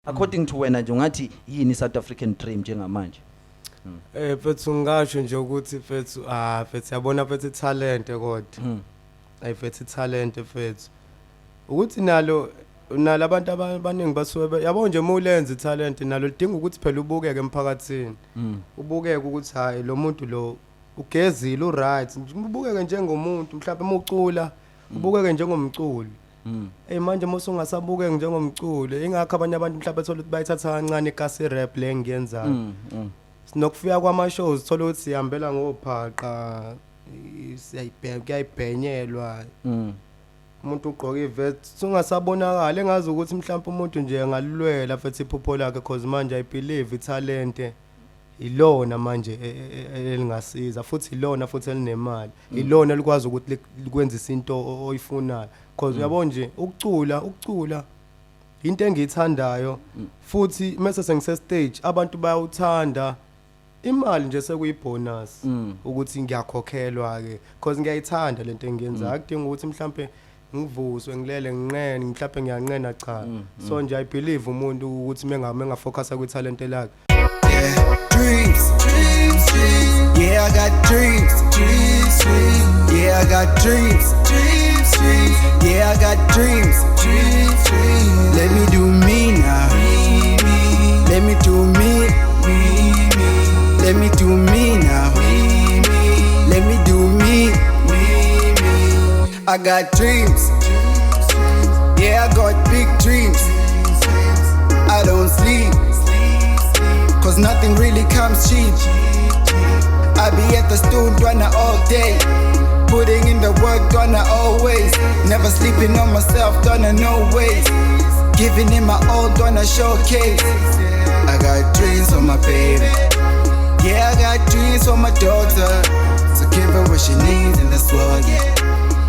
according to wena nje ungathi yini South African dream njengamanje? Mfethu ngisho nje ukuthi mfethu mfethu yabona mfethu talent kodwa mfethu talent mfethu ukuthi nalo abantu abaningi basuke yabo nje mulenze talent nalo lidinga ukuthi phela ubukeke emphakathini ubukeke ukuthi hayi lo muntu lo ugezile uright ubukeke njengomuntu mhlawumbe umucula ubukeke njengomculi manje mase ungasabukeki njengomculi ingakho abanye abantu mhlawumbe ethola ukuthi bayithatha kancane ikasi rap le ngiyenzayo sinokufika kwama shows thola ukuthi sihambela ngophaqa siyayibhenyelwa umuntu ugqoka ivest sungasabonakala engazi ukuthi mhlawumbe umuntu nje engalulwela futhi iphupho lakhe cause manje I believe italent ilona manje elingasiza futhi ilona futhi elinemali ilona likwazi ukuthi likwenza into oyifunayo cause uyabo nje ukucula into engiyithandayo futhi mase sengise stage abantu bayawuthanda imali nje sekuyibonus ukuthi ngiyakhokhelwa ke cause ngiyayithanda lento engiyenza akudinga ukuthi mhlambe ngivuswe ngilele nginqene mhlambe ngiyanqena cha so nje I believe umuntu ukuthi mengafocusa kwi talent lakhe. Dreams, yeah I got dreams, yeah I got dreams, yeah I got dreams, let me do me now, let me do me, let me do me now, let me do me, I got dreams, yeah I got big dreams, I don't sleep, cause nothing really comes cheap. I be at the studio all day, putting in the work, gonna always, never sleeping on myself, gonna no ways, giving in my all, gonna showcase. I got dreams for my baby, yeah I got dreams for my daughter, so give her what she needs and that's what, yeah.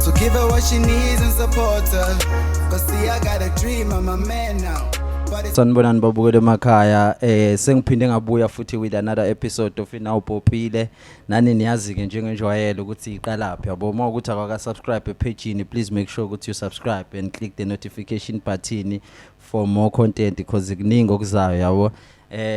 So give her what she needs and support her, cause see I got a dream, I'm a man now. Sanibonani babukele emakhaya sengiphinde ngabuya futhi with another episode of Upopile nani niyazi ke njengenjwayelo ukuthi iqalaphi yabo uma ukuthi akaka subscribe page ni please make sure ukuthi you subscribe and click the notification button for more content because kuningi okuzayo yabo.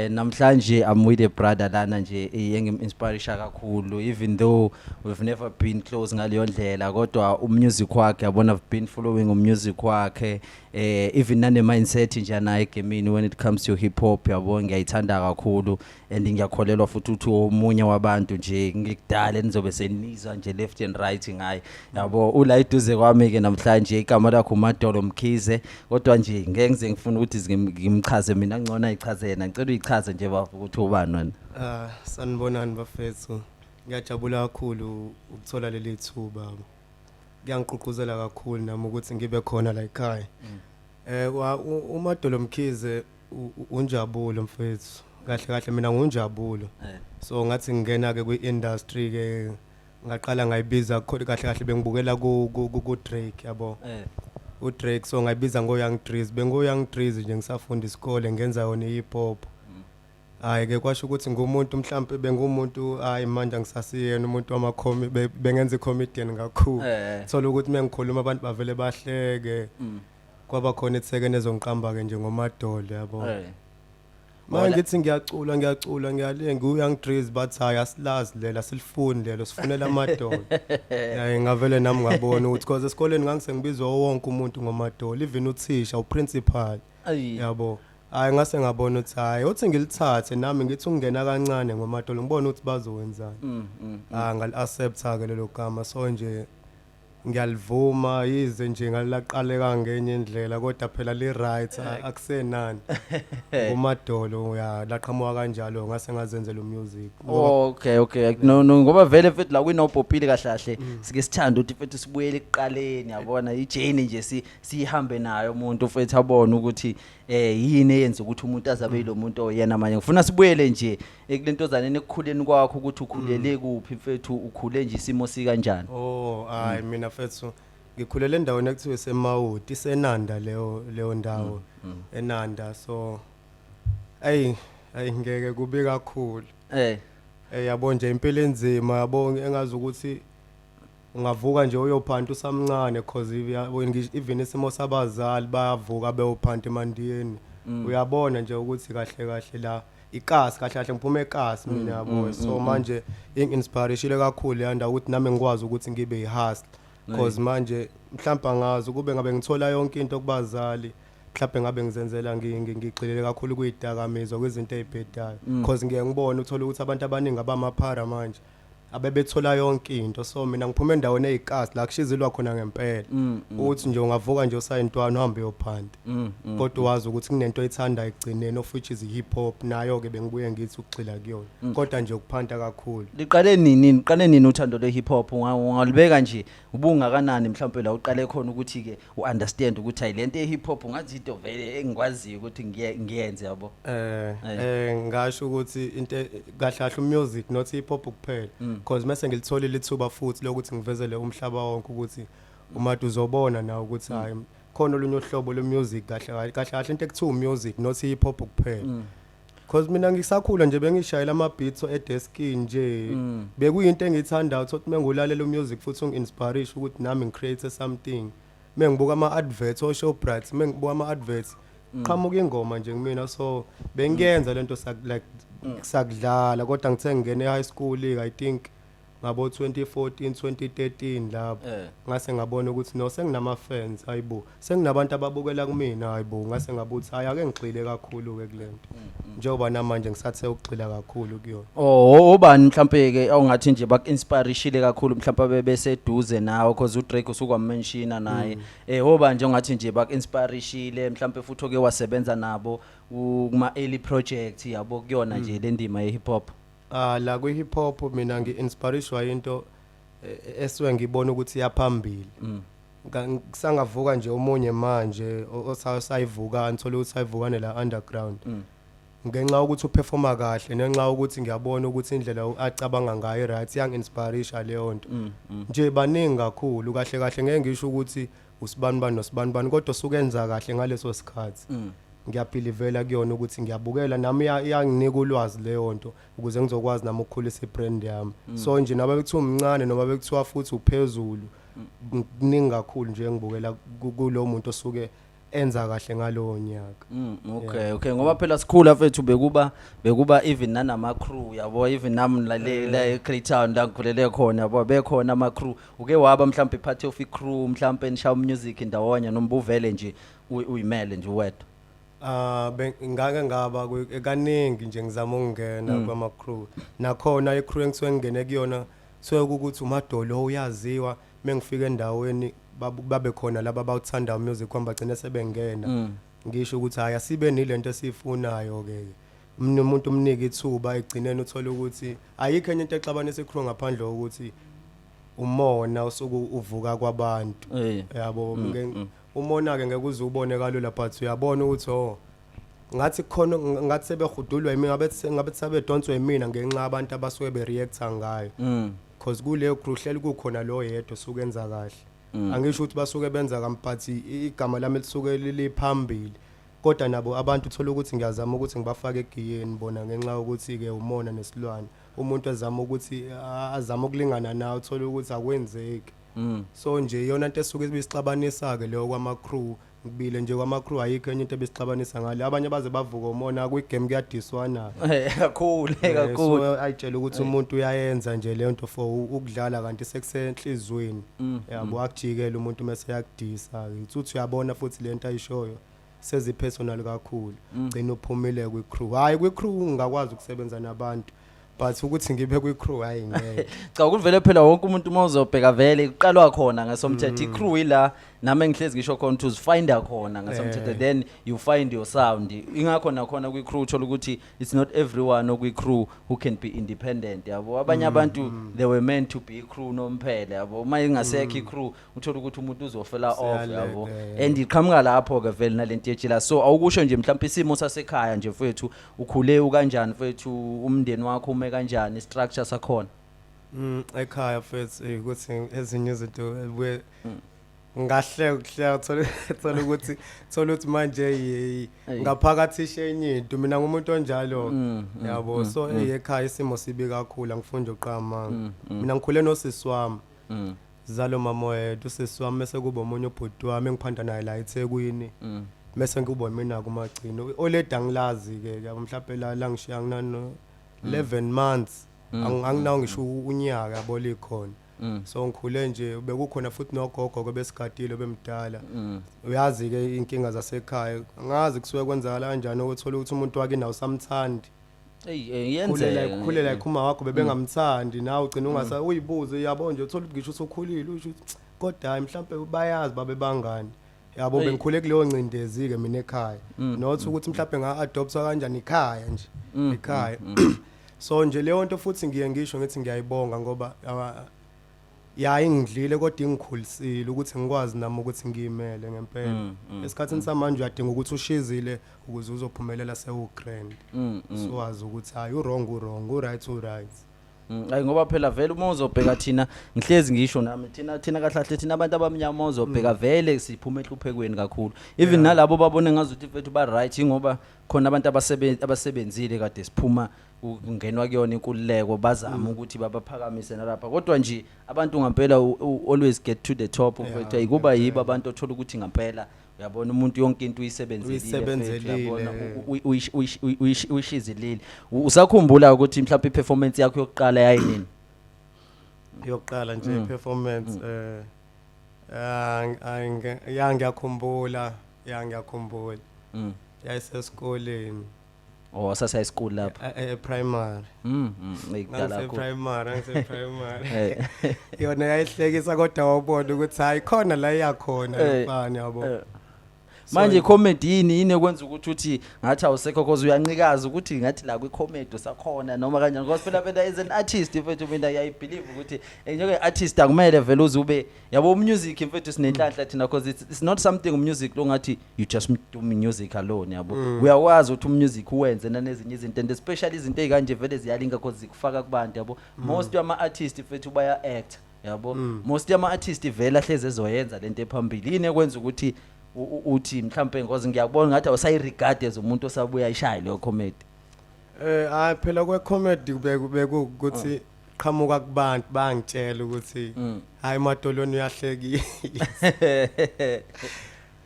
Namhlanje I'm with a brother lana nje engim-inspirisha kakhulu even though we've never been close ngaleyo ndlela kodwa umusic wakhe yabona I've been following umusic wakhe even nane mindset nje naye gemini when it comes to hip hop yabo ngiyayithanda kakhulu and ngiyakholelwa futhi ukuthi omunye wabantu nje ngikudala nizobe senizwa nje left and right ngayi yabo ula iduze kwami ke namhlanje igama lakho Madolo Mkhize kodwa nje ngeke ngize ngifuna ukuthi ngimchaze mina ngcona ayichazena ngicela uyichaze nje bafo ukuthi ubani wena. Sanibonani bafethu ngiyajabula kakhulu ukuthola leli thuba ngiyangigqugquzela kakhulu nami ukuthi ngibe khona la ekhaya. Umadolo Mkhize unjabulo mfethu kahle mina ngunjabulo so ngathi ngingena ke kwi-industry ke ngaqala ngayibiza kahle bengibukela ku Drake yabo uDrake so ngayibiza ngo Young Trees bengo Young Trees nje ngisafunda isikole ngenza yona hip hop hayi ke kwasho ukuthi ngumuntu mhlambe bengumuntu hayi manje ngisasiyena umuntu wamakhomi bengenza comedian kakhulu thola ukuthi mengikhuluma abantu bavele bahleke kwaba khona ithekene ezongiqamba ke nje ngomadolo yabo manje ngithi ngiyacula ngiyalenga uYoung Trees but hayi asilazi lela silifuni lelo sifunela amadolo hayi ngavele nami ngabona ukuthi cause esikoleni ngangisengibizwa wonke umuntu ngomadolo even uthisha uprincipal yabo hayi ngase ngabona ukuthi hayi uthi ngilithathe nami ngithi ungena kancane ngomadolo ngibona ukuthi bazowenzani ngal accept ke lelo gama so nje ngiyalivuma yize nje ngalaqaleka ngenye indlela kodwa phela li right akusenani umadolo ya laqhamuka kanjalo ngase ngazenzela umusic. Okay no ngoba vele mfethu la kwinopopile kahlahle sike sithanda ukuthi mfethu sibuyele ekuqaleni yabona ijourney nje sihambe nayo umuntu mfethu abone ukuthi yini eyenza ukuthi umuntu azabe lo muntu oyena manje ngifuna sibuyele nje ekulentozaneni ekukhuleni kwakho ukuthi ukhulele kuphi mfethu ukhule nje isimo sikanjani. Hayi mina mfethu ngikhulele endaweni ekuthiwa eseMawudi isenanda leyo ndawo eNanda so ngeke kube kakhulu yabo nje impilo enzima yabo engazi ukuthi ungavuka nje uyophanta usamncane cause even isimo sabazali bayavuka beyophanta emandiyeni uyabona nje ukuthi kahle kahle la ikasi kahle kahle ngiphume ekasi mina yabo so manje inginspireshile kakhulu yanda ukuthi nami ngikwazi ukuthi ngibe ihustle because manje mhlawumbe ngazi kube ngabe ngithola yonke into kubazali mhlawumbe ngabe ngizenzela ngigxilele kakhulu kuyidakamizwa kwezinto ezibhedayo because ngiye ngibone uthola ukuthi abantu abaningi abamaphara manje abebethola yonke into so mina ngiphume endaweni ezikasi la kushizilwa khona ngempela ukuthi nje ungavuka nje usayintwana uhambe uyophanda kodwa wazi ukuthi kunento ethanda egcineni of which is hip hop nayo ke bengibuye ngithi ukugxila kuyona kodwa nje ukuphanda kakhulu liqale nini uthando lwe hip hop ungalibeka nje ubungakanani mhlawumbe la uqale khona ukuthi ke uunderstand ukuthi ayilento ye hip hop ngathi into vele engikwaziyo ukuthi ngiyenze yabo ngasho ukuthi into kahle kahle music not hip hop kuphela because mase ngilitholile ithuba futhi lokuthi ngivezele umhlaba wonke ukuthi umuntu uzobona nawe ukuthi hayi khona olunye uhlobo lwemusic kahle kahle into ekuthiwa music not hip hop kuphela because mina ngisakhula nje bengishayela ama beats edeskini nje bekuyinto engiyithandayo ukuthi mengulalela umusic futhi unginspiration ukuthi nami ngicreate something mengibuka ama adverts o Shoprite mengibuka ama adverts qhamuka ingoma nje kumina so bengiyenza lento sakudlala kodwa ngithe ngene high school I think ngabo 2014 2013 lapho ngase ngabona ukuthi no senginama fans hayibo senginabantu ababukela kumina hayibo ngase ngabuthi hayi ake ngigxile kakhulu ke kulento njengoba namanje ngisathe ukugxila kakhulu kuyona obani mhlambe ke awungathi nje bakinspireshile kakhulu mhlawumbe bebeseduze nawe because uDrake usukwamenshina naye obani nje ungathi nje bakinspireshile mhlawumbe futhi oke wasebenza nabo kuma early project yabo kuyona nje le ndima ye hip hop la kwi hip hop mina ngiinspireshwa into eswe ngibona ukuthi yaphambili ngisangavuka nje omunye manje osayivuka ngithola ukuthi sayivukane la underground ngenxa ukuthi uperforma kahle nenxa ukuthi ngiyabona ukuthi indlela acabanga ngayo right yanginspiration leyo nto nje baningi kakhulu kahle kahle ngeke ngisho ukuthi usibanibani nosibanibani kodwa sukenza kahle ngaleso sikhathi ngiyabelivela kuyona ukuthi ngiyabukela nami yanginika ulwazi leyo nto ukuze ngizokwazi nami ukukhulisa ibrand yami so nje naba bekuthiwa umncane noma bekuthiwa futhi uphezulu kuningi kakhulu nje ngibukela kulo muntu osuke enza kahle ngalowo nyaka okay ngoba phela sikhula mfethu bekuba even nanama crew yabo even nami la eCape Town la ngikhulele khona yabo bekhona ama crew uke waba mhlawumbe part of icrew mhlawumbe nishaw music ndawonye noma uvele nje uyimele nje wedwa ngake ngaba kaningi nje ngizama ukungena kwama crew nakhona icrew engisuke ngene kuyona soke ukuthi uMadolo uyaziwa mengifika endaweni babe khona laba abawuthanda music kwamba gcina sebengena ngisho ukuthi haya sibe nilento esifunayo ke umuntu umnike ithuba egcineni uthola ukuthi ayikho enye into exabanisa icrew ngaphandle ukuthi umona usuku uvuka kwabantu yabo umona ke ngeke uze ubone kalula but uyabona ukuthi ngathi khona ngathi sebehudulwa yimi ngabe sabedonswe yimina ngenxa abantu abasuke bereacta ngayo because kuleyo crew hleli kukhona lo yedwa sukenza kahle angisho ukuthi basuke benza kamphathi igama lami lisuke liliphambili kodwa nabo abantu uthola ukuthi ngiyazama ukuthi ngibafake egiyeni bona ngenxa ukuthi ke umona nesilwane umuntu ezama ukuthi azama ukulingana nawe uthola ukuthi akwenzeki so nje yona into esuke ibisixabanisa ke leyo kwama crew ngibile nje kwama crew ayikho enye into ebisixabanisa ngale abanye baze bavuka umona kwigame kuyadiswana kakhulu so ayitshela ukuthi umuntu uyayenza nje leyo nto for ukudlala kanti sekusenhlizweni yabo akujikela umuntu mase yakudisa uthi uyabona futhi lento ayishoyo sezi personal kakhulu gcina uphumile kwi crew hayi kwi crew ngakwazi ukusebenza nabantu but ukuthi ngibe kwi crew hayi ngeke cha ukuvele phela wonke umuntu mawuzobheka vele iqalwa khona ngasomthetho icrew ila nami ngihlezi ngisho khona to find khona ngasomthetho then you find your sound ingakho nakhona kwi crew uthola ukuthi it's not everyone okwi crew who can be independent yabo abanye abantu they were meant to be crew nomphela yabo uma ingasekho icrew uthola ukuthi umuntu uzofela off yabo and iqhamuka lapho ke vele nalento yetshila so awukusho nje mhlawumbe isimo sasekhaya nje mfethu ukhule kanjani mfethu umndeni wakho ume kanjani istructure sakhona ekhaya mfethu ukuthi ezinye izinto ngahle thola ukuthi manje ngaphakathi ishenye into mina ngumuntu onjalo yabo so ekhaya isimo sibi kakhulu angifunda uqama mina ngikhule nosisi wami zalo mama wethu usisi wami bese kuba umunye ubhuti wami engiphanda naye la eThekwini bese ngikubona mina kumagcino oleda ngilazi ke yabo mhlawumbe la ngishiya nginano 11 months anginawo ngisho unyaka yabo likhona so ngikhule nje bekukhona futhi nogogo ke besigadile bemdala uyazi ke inkinga zasekhaya ngazi kusuke kwenzakala kanjani ukuthola ukuthi umuntu wakini awusamthandi yenzeka ukhulela ikhuma wakho bebengamthandi nawe ugcina ungasa uyibuze yabo nje uthola ukuthi ngisho usukhulile usho ukuthi kodwa hayi mhlawumbe bayazi babe bangani yabo bengikhule kuleyo ncindezi ke mina ekhaya nothi ukuthi mhlawumbe nga-adoptwa kanjani ekhaya nje ekhaya so nje leyo nto futhi ngiye ngisho ngithi ngiyayibonga ngoba ya ingidlile kodwa ingikhulisile ukuthi ngikwazi nami ukuthi ngiyimele ngempela esikhathini samanje uyadinga ukuthi ushizile ukuze uzophumelela sewugrand so wazi ukuthi hayi wrong right hayi ngoba phela vele uma uzobheka thina ngihlezi ngisho nami thina kahlahle thina abantu abamnyama uzobheka vele siphuma ehluphekweni kakhulu even nalabo babone ngazuthi mfethu ba right ngoba khona abantu abasebenzile kade siphuma ungenwa kuyona inkululeko bazama ukuthi babaphakamise nalapha kodwa nje abantu ngempela always get to the top mfethu ayikuba yibo abantu othola ukuthi ngempela uyabona umuntu yonke into uyisebenzele uyabona uyishizilile usakhumbula ukuthi mhlawumbe iperformance yakho yokuqala yayinini yokuqala nje performance ngiyakhumbula yayisesikoleni sasa school lapha primary ngikudala primary yona yayihlekisa kodwa wabona ukuthi hayi khona la iyakhona lefani yabo manje comedy yini ekwenza ukuthi ngathi awusekho cause uyancikaza ukuthi ngathi la kwi-comedy usakhona noma kanjani because phela as an artist mfethu mina ngiyayibelieve ukuthi njenge artist akumele vele uzube yabo music mfethu sinenhlanhla thina because it's not something music lo ngathi you just do music alone yabo uyakwazi ukuthi music uwenze nanezinye izinto and especially izinto ezikanje vele ziyalinga because zikufaka kubantu yabo most yama artist mfethu baya act yabo most yama artist vele ahleze ezoyenza lento ephambili yini ekwenza ukuthi uthi mhlambe ngoze ngiyakubona ngathi awusayiregard as umuntu osabuya ishaya leyo comedy hayi phela kwe comedy bekuthi qhamuka kubantu bangitshela ukuthi hayi Madolweni uyahlekisa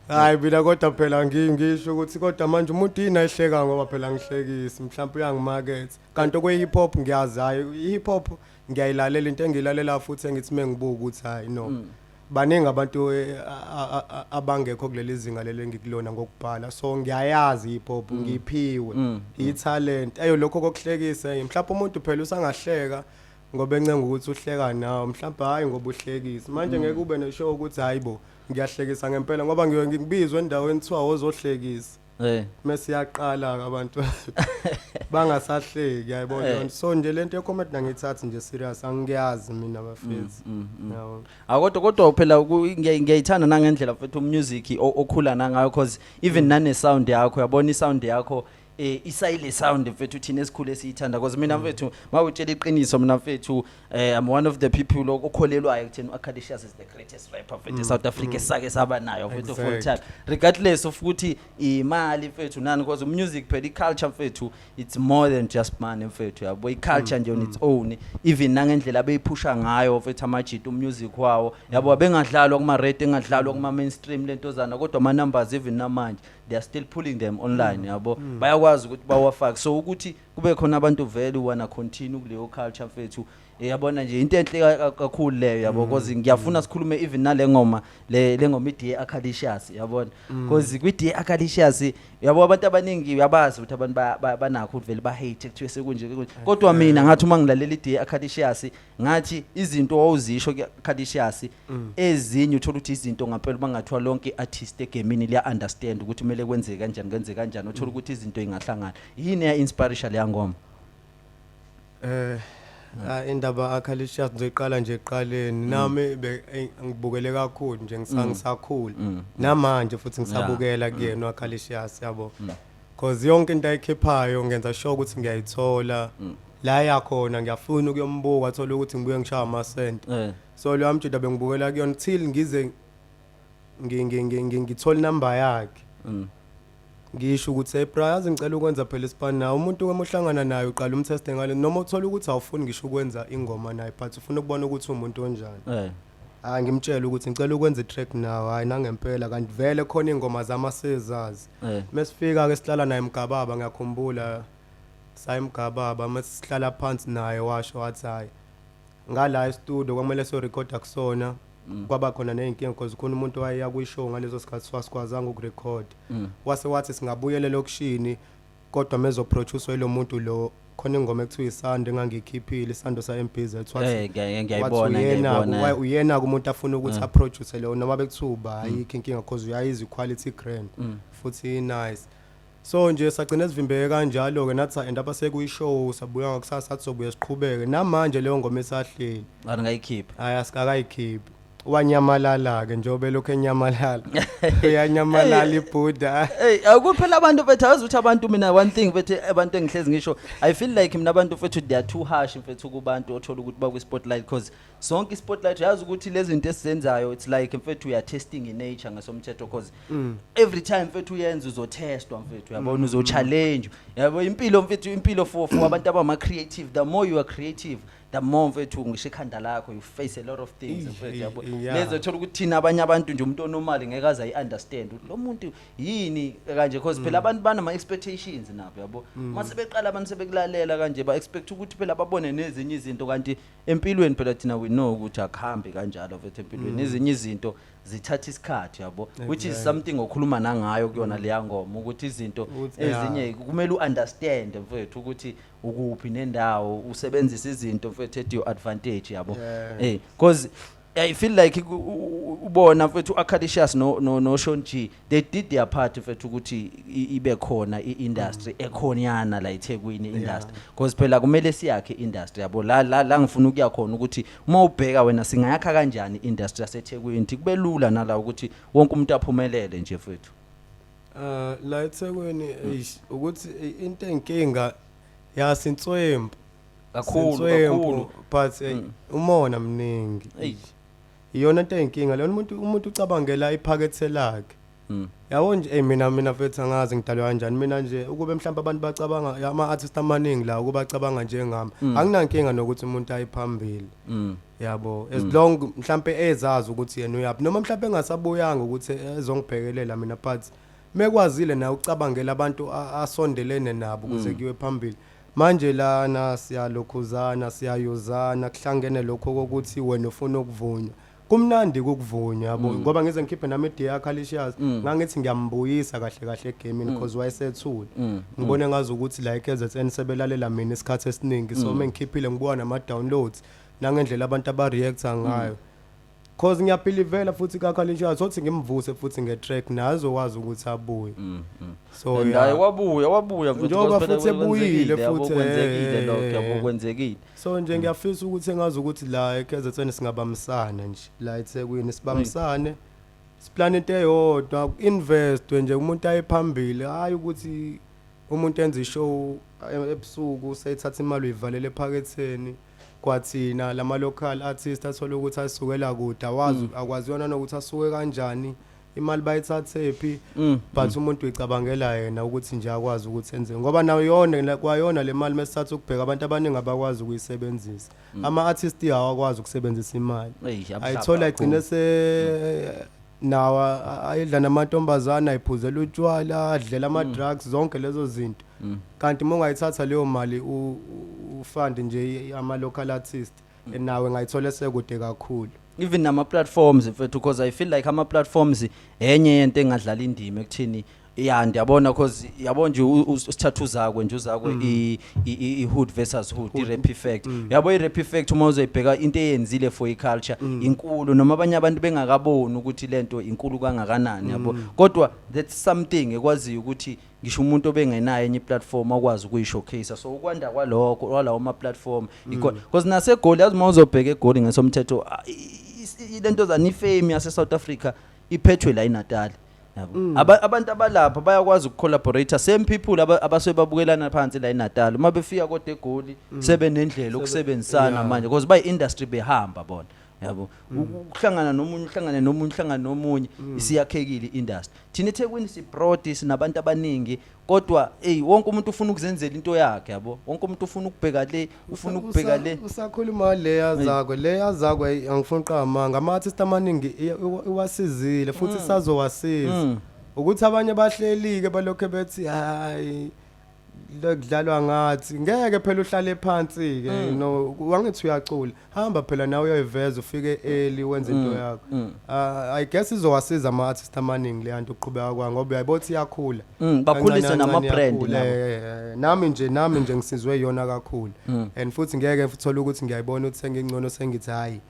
hayi bila kodwa phela ngisho ukuthi kodwa manje umuntu yini ayihleka ngoba phela ngihlekisa mhlawumbe uyangimarket kanti kwe hip hop ngiyazi hayi hip hop ngiyayilalela into engilalela futhi engithi mengibuka ukuthi hayi no baningi abantu abangekho kuleli zinga leli ngikulona ngokubhala so ngiyayazi hip hop ngiphiwe italent lokho kokuhlekisa mhlawumbe umuntu phela usangahleka ngoba encenga ukuthi uhleka nawe mhlawumbe hayi ngoba uhlekisa manje ngeke ube neshow ukuthi hayibo ngiyahlekisa ngempela ngoba ngibizwe endaweni kuthiwa wozohlekisa mase yaqala abantu bangasahleki yayibona so nje lento ecomment ngithatha nje serious angiyazi mina bafethu nawo kodwa phela ngiyayithanda nangendlela mfethu music okhula nangayo because even nane sound yakho yabona isound yakho isayile sound mfethu thina esikhule siyithanda because mina mfethu mawutshela iqiniso mina mfethu I'm one of the people okholelwayo ukuthini Akalicious is the greatest rapper mfethu South Africa sake saba nayo mfethu full time regardless of ukuthi imali mfethu nani because music phela iculture mfethu it's more than just money mfethu yabo iculture nje on its own even nangendlela beyiphusha ngayo mfethu amajito music wawo yabo abengadlalwa kuma radio engadlalwa kuma mainstream lentozana kodwa ama numbers even namanje they are still pulling them online yabo bayakwazi ukuthi bawafake so ukuthi kube khona abantu vele wana continue kuleyo culture mfethu yabona nje into enhle kakhulu leyo yabo because ngiyafuna sikhulume even nale ngoma le ngoma iDie Akalicious yabona because kwiDie Akalicious yabo abantu abaningi uyabazi ukuthi abantu banakho vele ba hate kuthiwe sekunje kodwa mina ngathi uma ngilalela iDie Akalicious ngathi izinto awuzisho Akalicious ezinye uthola ukuthi izinto ngempela bangathiwa lonke artist egamini liya understand ukuthi kumele kwenzeke kanjani uthola ukuthi izinto ingahlangana yini ya inspiration le ngoma indaba Akalicious ngizoqala nje eqaleni nami ngibukele kakhulu nje ngisakhula namanje futhi ngisabukela kuyena Akalicious yabo because yonke into ayikhiphayo ngenza sure ukuthi ngiyayithola la yakhona ngiyafuna ukuyombuka athola ukuthi ngibuye ngishaya amasent so lo amjida bengibukela kuyona till ngize ngithola number yakhe ngisho ukuthi ebrayazi ngicela ukwenza phela ispan nawe umuntu wemohlangana naye uqala umteste ngale noma uthola ukuthi awufuni ngisho ukwenza ingoma naye but ufuna ukubona ukuthi umuntu onjani ngimtshela ukuthi ngicela ukwenza itrack nawe hayi nangempela kanti vele khona ingoma zamasezazi mesifika ke sihlala naye Mgababa ngiyakhumbula sayimgababa masihlala phansi naye washo wathi hayi ngala studio kwamele so recorda kusona kwaba khona neyinkinga because khona umuntu wayeya kuyishow ngalezo sikhathi swasikwazanga ukurecord wase wathi singabuyele lokushini kodwa mezo producer lo muntu lo khona ingoma ekuthiwa isando engangikhiphile isando sa MPZ wathi ngiyayibona uyena kumuntu afuna ukuthi aproduce lo noma bekuthuba ayikho inkinga because uyayizi quality grand futhi nice so nje sagcina sivimbeke kanjalo ke nathi endaba sekuyishow sabuya ngakusasa sathi sobuye siqhubeke namanje leyo ngoma esahleli angayikhipha hayi asikakayikhiphi wanyamalala ke njobe lokho enyamalala uyanyamalala iBuddha hey akuphela abantu bethu azuthi abantu mina one thing bethu abantu engihlezi ngisho I feel like mina abantu bethu they are too harsh mfethu kubantu othola ukuthi ba ku spotlight because sonke ispotlight yazi ukuthi lezi zinto esizenzayo it's like mfethu we are testing in nature ngasomthetho because every time mfethu uyenza uzotestwa mfethu uyabona uzo challenge yabo impilo mfethu impilo for abantu abama creative the more you are creative the more mfethu ngisho ekhanda lakho you face a lot of things mfethu yabo lezo thola ukuthi thina abanye abantu nje umuntu onormal ngeke aza i-understand lo muntu yini kanje because phela abantu banama expectations nabo yabo mase beqala abantu sebekulalela kanje ba expect ukuthi phela babone nezinye izinto kanti empilweni phela thina we know ukuthi akuhambi kanjalo mfethu empilweni ezinye izinto zithatha isikhathi yabo which is something okhuluma nangayo kuyona leya ngoma ukuthi izinto ezinye kumele uunderstand mfethu ukuthi ukuphi nendawo usebenzisa izinto mfethu at your advantage yabo because I feel like ubona mfethu Akalicious no Sean G they did their part mfethu ukuthi ibe khona iindustry ekhonyana la eThekwini industry because phela kumele siyakhe industry yabo la ngifuna ukuya khona ukuthi uma ubheka wena singayakha kanjani industry yaseThekwini kube lula nala ukuthi wonke umuntu aphumelele nje mfethu la eThekwini ukuthi into enkinga yasintswembu kakhulu but umona mningi iyona into enkinga leyo umuntu ucabangela iphakethe lakhe yabo nje mina mfethu angazi ngidalwa kanjani mina nje ukube mhlawumbe abantu bacabanga ama artists amaningi la ukuba bacabanga njengami anginankinga nokuthi umuntu ayiphambili yabo as long mhlawumbe ezazi ukuthi yena uyapi noma mhlawumbe engasabuyanga ukuthi ezongibhekelela mina but mekwazile na ucabangela abantu asondelene nabo ukuze kiwe phambili manje lana siyalokhuzana siyayozana kuhlangene lokho kokuthi wena ufuna ukuvunywa kumnandi ukuvunywa yabo ngoba ngize ngikhiphe nami idea Akalicious ngangithi ngiyambuyisa kahle egaming because wayesethula ngibone ngazi ukuthi la eKZN sebelalela mina isikhathi esiningi so mengikhiphile ngibuka nama downloads nangendlela abantu aba reacta ngayo cause ngiyabelievela futhi kaKalicious uthi ngimvuse futhi ngetrack nazo wazi ukuthi abuye so hayi wabuya futhi ngoba futhi ebuyile futhi kwenzekile lokho yabo kwenzekile so nje ngiyafisa ukuthi engazi ukuthi la eKZN singabamsana nje la eThekwini sibamsane siplan into eyodwa investwe nje umuntu ayiphambili hayi ukuthi umuntu enza ishow ebusuku sayithatha imali uyivalele ephaketheni kwathina lama local artists athola ukuthi asukela kude akwazi yona nokuthi asuke kanjani imali bayithathephi but umuntu uyicabangela yena ukuthi nje akwazi ukuthi enze ngoba nayo yona kwayona le mali mesithatha ukubheka abantu abaningi abakwazi ukuyisebenzisa ama artists awakwazi ukusebenzisa imali ayithola igcine nawa ayidla namantombazana ayiphuzela utshwala adlela ama drugs zonke lezo zinto kanti mongayithatha leyo mali ufund nje ama local artist nawe ngayithola sekude kakhulu even nama platforms mfethu because I feel like ama platforms enye yento engadlala indima ekuthini ndiyabona because yabo nje usithathu zakwe nje uzakwe ihood versus hood irap effect yabo irap effect uma uzoyibheka into eyenzile for iculture inkulu noma abanye abantu bengakaboni ukuthi lento inkulu kangakanani yabo kodwa that's something ekwazi ukuthi ngisho umuntu obengenayo enye platform akwazi ukuyishowcase so ukwanda kwalokho walawo ama platform because nase goal yazi uma uzobheka eGoli ngesomthetho lento zani fame yase South Africa iphethwe la eNatal abantu abalapha bayakwazi ukucollaborate same people abasebabukelana phansi la eNatal uma befika kodwa eGoli sebe nendlela ukusebenzisana manje because by industry behamba bona yabo ukuhlangana nomunye isiyakhekile industry thina eThekwini sibroad sinabantu abaningi kodwa wonke umuntu ufuna ukuzenzela into yakhe yabo wonke umuntu ufuna ukubheka le ufuna ukubheka le usakhuluma le yazakwe angifuni qama ngama-artist amaningi iwasizile futhi sazowasiza ukuthi abanye bahleli-ke balokho bethi hayi lokudlalwa ngathi ngeke phela uhlale phansi-ke no wangithi uyacula hamba phela nawe uyoyiveza ufike early wenze into yakho I guess izowasiza ama-artist amaningi le yanto uqhubeka kwa ngoba uyayibothi iyakhula bakhulise nama-brand nami nje ngisizwe yona kakhulu and futhi ngeke thola ukuthi ngiyayibona ukuthi sengingcono sengithi hayi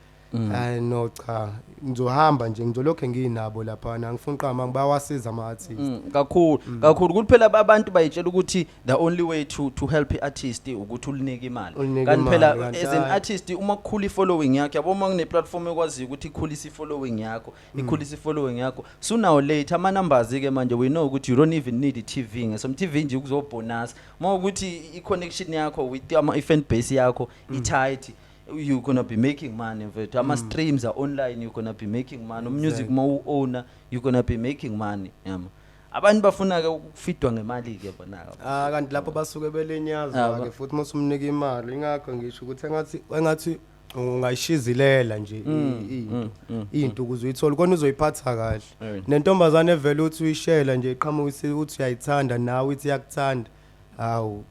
no cha ngizohamba nje ngizolokho nginabo lapha ngifuna qama ngibawasiza ama-artist kakhulu kuphela abantu bayitshela ukuthi the only way to help i-artist ukuthi ulinike imali kanti phela as an artist uma kukhula i-following yakho yabo uma kune platform ekwaziyo ukuthi ikhulise i-following yakho sunawo late ama numbers ke manje we know ukuthi you don't even need i-TV ngesom TV nje kuzobonus uma ukuthi i-connection yakho with ama-fan base yakho i-tight you're gonna be making money mfethu ama streams are online you're gonna be making money music ma owner you're gonna be making money yama abantu bafuna ke ukufidwa ngemali ke bona kanti lapho basuke belenyaza ke futhi musumnika imali ingakho ngisho ukuthi engathi ungayishizilela nje into ukuze uyithola kona uzoyiphatha kahle nentombazane evela uthi uyishela nje iqhamuka uthi uyayithanda nawe ithi yakuthanda hawu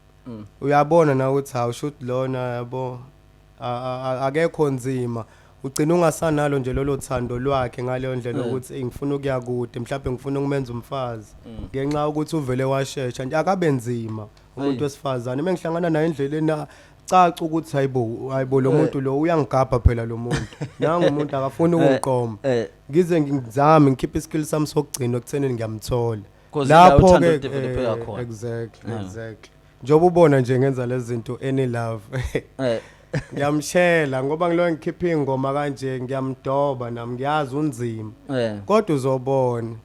uyabona nawe uthi hawu shoot lona yabo akekho nzima ugcina ungasanalo nje lolo thando lwakhe ngaleyo ndlela ukuthi ngifuna ukuya kude mhlawumbe ngifuna ukumenza umfazi ngenxa ukuthi uvele washesha nje akabe nzima umuntu wesifazane mengihlangana naye endleleni caca ukuthi hayibo lo muntu lo uyangigabha phela lo muntu nanga umuntu akafuni ukuqoma ngize ngizame ngikhiphe iskill sami sokugcina ekuthenini ngiyamthola lapho ke exactly njoba ubona nje ngenza lezi zinto any love ngiyamshela ngoba ngilo ngikhipha ingoma kanje ngiyamdoba nami ngiyazi unzima kodwa uzobona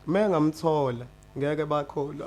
mengamthola ngeke bakhola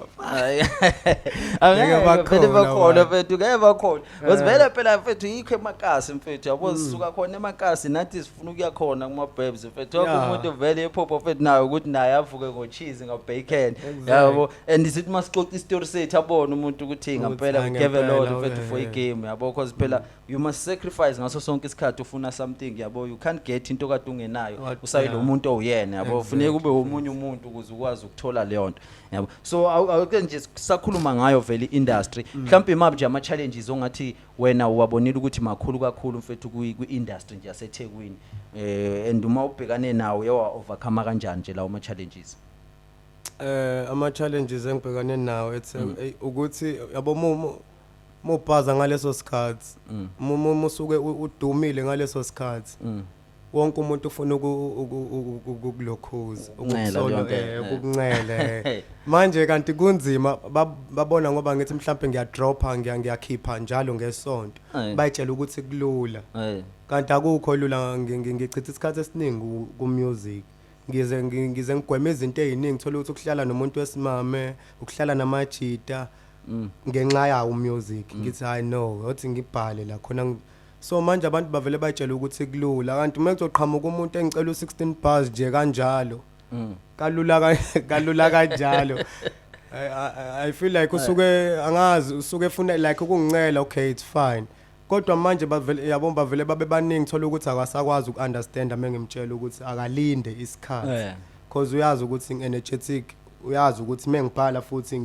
ngeke bakhola mfethu ngeke bakhola wasivela phela mfethu yikho emakasi mfethu yabo sisuka khona emakasi nathi sifuna ukuya khona kuma babes mfethu umuntu vele ephopo mfethu nayo ukuthi naye avuke ngocheese ngabacon yabo and isithi masixoxa istory sethu abona umuntu ukuthi ngempela give a lot mfethu for igame yabo because phela you must sacrifice ngaso sonke isikhathi ufuna something yabo you can't get into kade ungenayo usayilo umuntu oyena yabo ufuneka ube umunye umuntu ukuze ukwazi ukuthola leyo nto yabo so awuke nje sakhuluma ngayo vele industry mhlawumbe imaphi nje ama challenges ongathi wena uwabonile ukuthi makhulu kakhulu mfethu kwi-industry nje yaseThekwini and uma ubhekane nawo yawa overcome kanjani nje lawo ama challenges ama challenges engibhekane nawo ethi ukuthi yabo mubhaza ngaleso sikhathi musuke udumile ngaleso sikhathi wonke umuntu ufuna ukulokhuza ukusola ukuncele manje kanti kunzima babona ngoba ngithi mhlawumbe ngiyadropa ngiyakhipha njalo ngesonto bayitshela ukuthi kulula kanti akukho lula ngichitha isikhathi esiningi ku-music ngize ngigweme izinto eziningi thola ukuthi ukuhlala nomuntu wesimame ukuhlala namajita ngenxa yawo music ngithi hayi no uthi ngibhale la khona so manje abantu bavele bayitshela ukuthi kulula kanti uma kuzoqhamuka umuntu engicela u16 bars nje kanjalo kalula kanjalo I feel like usuke angazi usuke efuna like ukungicela okay it's fine kodwa manje bavele yabona bavele babe baningi thola ukuthi akasakwazi ukunderstand mengimtshela ukuthi akalinde isikhathi because uyazi ukuthi energetic uyazi ukuthi mengibhala futhi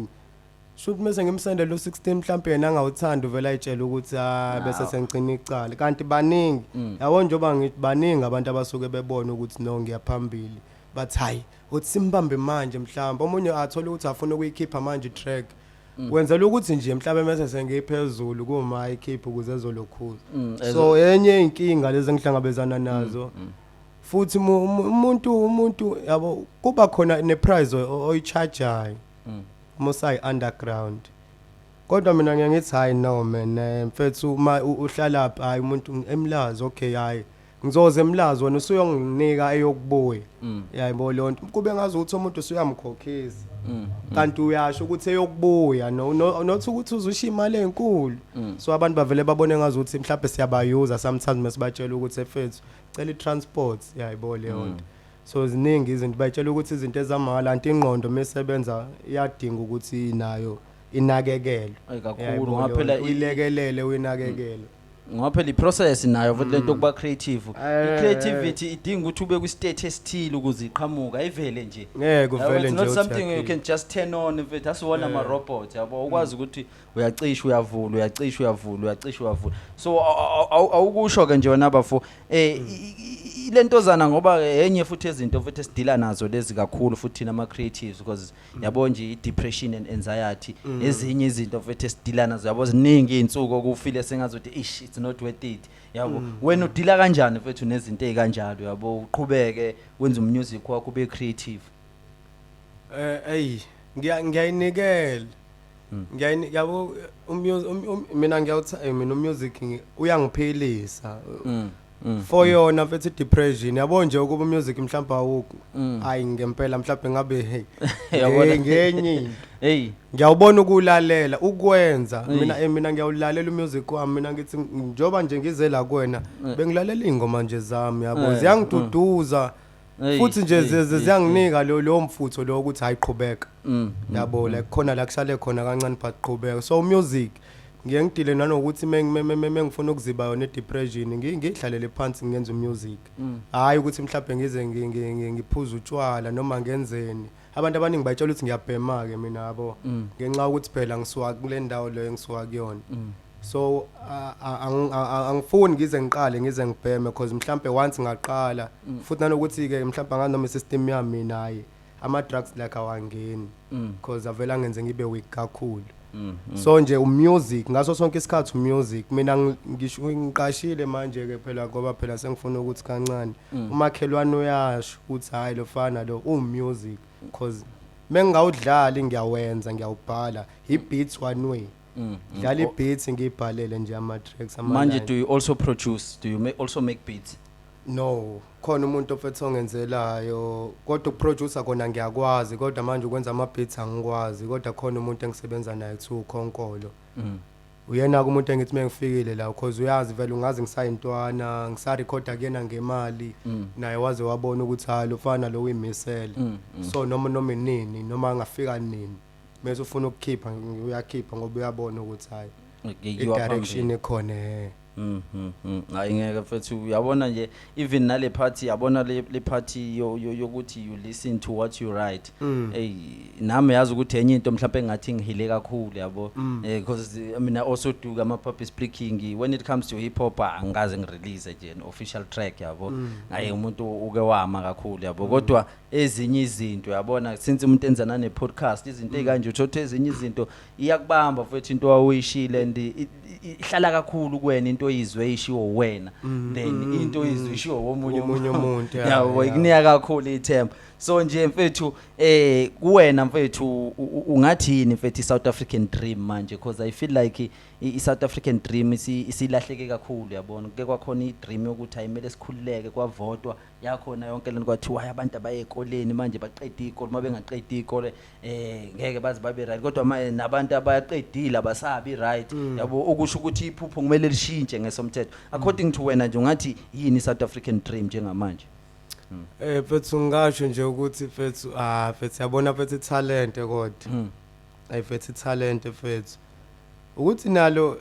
should mase ngimsendela lo16 mhlawumbe yena angawuthanda uvela ayitshela ukuthi bese sengicina icala kanti baningi yabo njoba ngithi baningi abantu abasuke bebona ukuthi no ngiyaphambili but hayi uthi simbambe manje mhlawumbe omunye athola ukuthi afuna ukuyikhipha manje track wenzela ukuthi nje mhlawumbe mase sengiphezulu kuma ikhipha ukuze ezolokhuza so enye inkinga lezi engihlangabezana nazo futhi umuntu yabo kuba khona ne price oyichargeayo Mosai underground kodwa mina ngiyathi hayi no man mfethu uma uhlala hayi umuntu emlazi okay hayi ngizoze emlazi wena usuyonginika eyokubuya yayibona lonto kube ngazuthi umuntu usuyamkhokhisa kanti uyasho ukuthi eyokubuya not ukuthi uzusha imali enkulu so abantu bavele babone ngazuthi mhlawumbe siyabayuza sometimes masibatshela ukuthi efethu cela i-transport yayibona lonto so ziningi izinto bayitshela ukuthi izinto ezamahhala anti ingqondo mesebenza iyadinga ukuthi nayo inakekelwe kakhulu ngaphela ilekelele uyinakekele ngoba phela iprocess nayo futhi lento kuba creative i-creativity idinga ukuthi ube kwi-state esithile ukuze iqhamuka ayivele nje ngeke uvele nje not something you can just turn on if it asiwona ama robot yabo ukwazi ukuthi uyacisha uyavula uyacisha uyavula uyacisha uyavula so awukusho ke nje wena bafo lentozana ngoba enye futhi izinto futhi esidila nazo lezi kakhulu futhi nama creatives because yabo nje i-depression and anxiety ezinye izinto futhi esidila nazo yabo ziningi izinsuku okufile sengazothi it's not worth it yabo wena udila kanjani futhi nezinto ezikanjalo yabo uqhubeke wenza umusic wakho ube creative ngiyayinikela yabo mina ngiyawuthi mina umusic uyangiphilisa for yona mfethu depression yabo nje ukuba music mhlawumbe awukho hayi ngempela mhlawumbe ngabe ngenye ngiyawubona ukulalela ukwenza mina ngiyawulalela umusic wami mina ngithi njoba nje ngize la kuwena bengilalela ingoma nje zami yabo ziyangiduduza futhi nje ziyanginika lo mfutho lo ukuthi hayiqhubeka yabo la khona la kushale khona kancane but qhubeka so music ngiyengidile nanokuthi mengifuna ukuziba yona depression ngihlalele phansi ngenza music hayi ukuthi mhlawumbe ngize ngiphuza utshwala noma ngenzeni abantu abaningi bayitshela ukuthi ngiyabhema ke mina yabo ngenxa ukuthi phela ngisuka kule ndawo leyo ngisuka kuyona so angifuni ngize ngiqale ngize ngibheme because mhlawumbe once ngaqala futhi nanokuthi ke mhlawumbe nganoma system yami mina hayi ama drugs like awangeni because avela ngenze ngibe weak kakhulu so nje umusic ngaso sonke isikhathi umusic mina ngisho ngiqashile manje ke phela ngoba phela sengifuna ukuthi kancane umakhelwane uyasho ukuthi hayi lo fana lo umusic because mengawudlali ngiyawenza ngiyawubhala i-beats one way dlala i-beats ngibhalele nje ama tracks manje do you also produce do you also make beats no khona umuntu ofethu ongenzelayo kodwa ukuproducer kona ngiyakwazi kodwa manje ukwenza ama beats angikwazi kodwa khona umuntu engisebenza naye ku Khonkolo uyena umuntu engithi mengifikile la because uyazi vele ungazi ngisayintwana ngisa-recorda kuyena ngemali naye waze wabona ukuthi hayi lofana lo uyimisele so noma nini noma angafika nini mase ufuna ukukhipha uyakhipha ngoba uyabona ukuthi hayi i-direction ekhona hayi ngeke futhi uyabona nje even nale party yabona le party yokuthi you listen to what you write nami yazi ukuthi enye into mhlawumbe ngathi ngihile kakhulu yabo because I mean I also do ama public speaking when it comes to hip hop angaze ngirelease nje an official track yabo hayi umuntu uke wama kakhulu yabo kodwa ezinye izinto yabona since umuntu enzana ne podcast izinto ezikanje uthothi ezinye izinto iyakubamba futhi into awuyishile and ihlala kakhulu kuwena into oyizwe ishiwo wena then into oyizwe ishiwo womunye umuntu yabo ikunika kakhulu ithemba so nje mfethu kuwena mfethu ungathini mfethu iSouth African dream manje because I feel like iSouth African dream isilahleke kakhulu yabona ke kwakhona idream yokuthi ayimele sikhululeke kwavotwa yakhona yonke lento kwathiwa abantu abaye ekoleni manje baqeda ikole mabengaqeda ikole ngeke bazi babe right kodwa manje nabantu abayaqedile abasabi right yabo ukusho ukuthi iphupho kumele lishintshe ngesomthetho according to wena nje ungathi yini iSouth African dream njengamanje Fethu ngasho nje ukuthi fethu fethu yabona fethu talent kodwa fethu talent fethu ukuthi nalo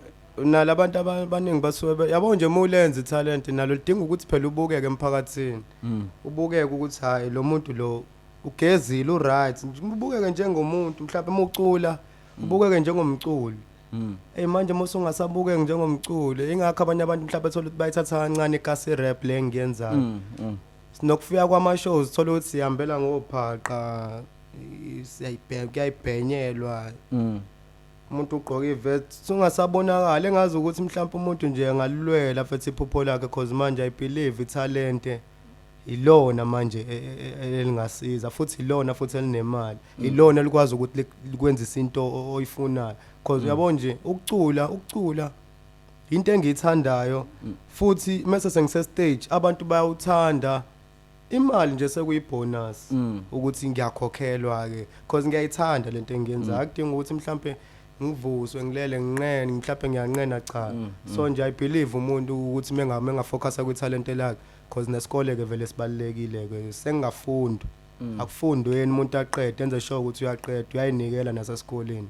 abantu abaningi basuke yabo nje mulenze talent nalo lidinga ukuthi phela ubukeke emphakathini ubukeke ukuthi hayi lo muntu lo ugezile uright ubukeke njengomuntu mhlawumbe umucula ubukeke njengomculi manje musungasabukeke njengomculi ingakho abanye abantu mhlawumbe thola ukuthi bayithatha kancane ikasi rap le ngiyenzayo sinokufika kwama shows thola ukuthi sihambela ngophaqa kuyayibhenyelwa umuntu ugqoka ivest sungasabonakala engazi ukuthi mhlawumbe umuntu nje engalulwela futhi iphupho lakhe because manje I believe italent ilona manje elingasiza futhi ilona futhi elinemali ilona likwazi ukuthi likwenza izinto oyifunayo because uyabona nje ukucula into engiyithandayo futhi mase sengise stage abantu bayawuthanda imali nje sekuyibonus ukuthi ngiyakhokhelwa ke because ngiyayithanda lento engiyenza akudingi ukuthi mhlambe ngivuswe ngilele nginqene mhlambe ngiyanqena cha so nje I believe umuntu ukuthi menga focusa ku talent lakhe because nesikole ke vele sibalekile ke sengafunda akufundweni umuntu aqede enze sure ukuthi uyaqeda uyayinikela nasesikoleni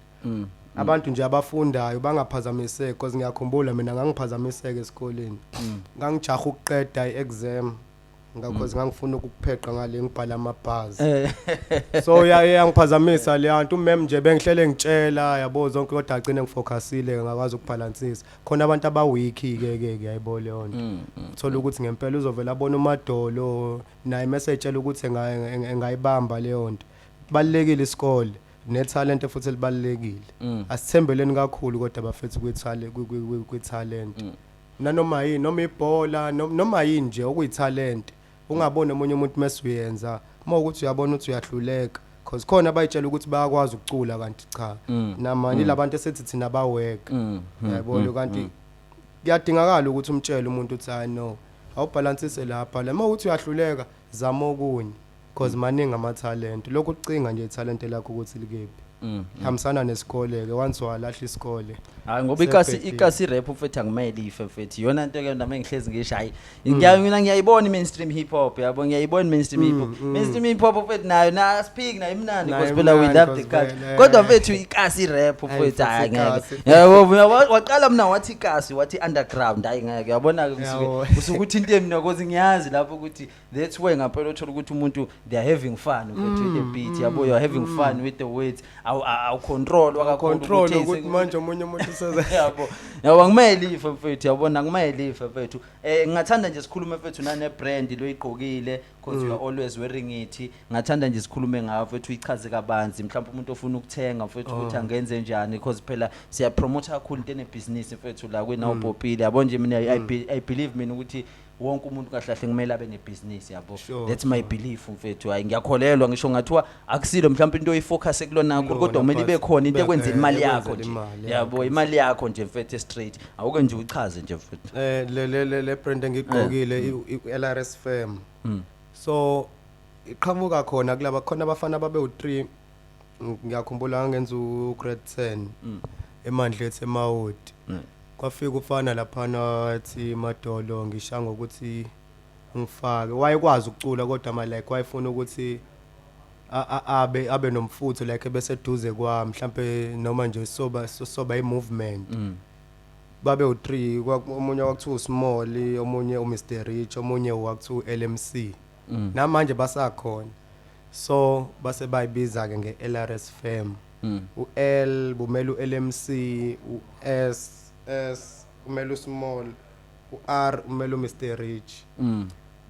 abantu nje abafundayo bangaphazamiseki because ngiyakhumbula mina ngangiphazamiseke esikoleni ngangijaha ukuqeda iexam ngakhoze ngangifuna ukupheqa ngale ngibhala amabhazi so yangiphazamisa le nto umem nje bengihlele ngitshela yabo zonke kodwa agcine ngifocusile ngakwazi ukubalansisa khona abantu abawiki ke yayibona leyo nto uthola ukuthi ngempela uzovela abona umadolo naye message ukuthi engayibamba leyo nto balekile isikole netalent futhi libalekile asithembeleni kakhulu kodwa bafethu kwitalent nanoma yini noma ibhola noma yini nje okuyitalent ungabona omunye umuntu mesuyenza ukuthi uyabona ukuthi uyahluleka because khona bayitshela ukuthi bayakwazi ukucula kanti cha namanje labantu esethi thina baweka yabona kanti kuyadingakala ukuthi umtshele umuntu uthi I know awubalansise lapha la ukuthi uyahluleka zama okunye because maningi ama-talent lokhu ucinga nje italent lakho ukuthi likephi hambisana nesikole ke once walahla isikole hayi ngoba ikasi rap mfethu angimele ife mfethu yona into ke nami ngihlezi ngisho hayi mina ngiyayibona mainstream hip hop yabo ngiyayibona mainstream hip hop mainstream hip hop mfethu nayo na speak nayo imnandi because phela we love the culture kodwa mfethu ikasi rap mfethu hayi ngeke yabo waqala mina wathi ikasi wathi underground hayi ngeke yabona usukuthi into emina because ngiyazi lapho ukuthi that's why ngaphela uthola ukuthi umuntu they are having fun mfethu with the beat yabo you are having fun with the words awu control ukuthi manje umunye umuntu yabo ngimele ife mfethu yabona ngimele ife mfethu ngingathanda nje sikhulume mfethu nane brand loyiqokile because you are always wearing it ngathanda nje sikhulume ngayo mfethu uyichaze kabanzi mhlawumbe umuntu ofuna ukuthenga mfethu ukuthi angenze njani because phela siya promote kakhulu into nebusiness mfethu la kwena Upopile yabo nje mina I believe mina ukuthi wonke umuntu kahlahle ngimela abe nebusiness yabo that's my belief mfethu hayi ngiyakholelwa ngisho ngathiwa akusilo mhlawumbe into oyifocus ekulona kakhulu kodwa kumele ibe khona into ekwenza imali yakho nje yabo imali yakho nje mfethu straight awuke nje uchaze nje mfethu le brand engiqokile LRS firm so iqhamuka khona kulaba khona abafana babe u3 ngiyakhumbula ngenza ugrade 10 emandlethe emawodi kwafika ufana lapha athi Madolo ngishanga ukuthi ngifake wayekwazi ukucula kodwa ama like wayefuna ukuthi abe nomfutho like beseduze kwa mhlambe noma nje soba imovement babe u3 omunye wakuthiwa uSmall omunye uMr Rich omunye wakuthiwa LMC namanje basakhona so base bayibiza ke ngeLRS firm uL bumela uLMC uS umelo Small uR umelo Mr Rich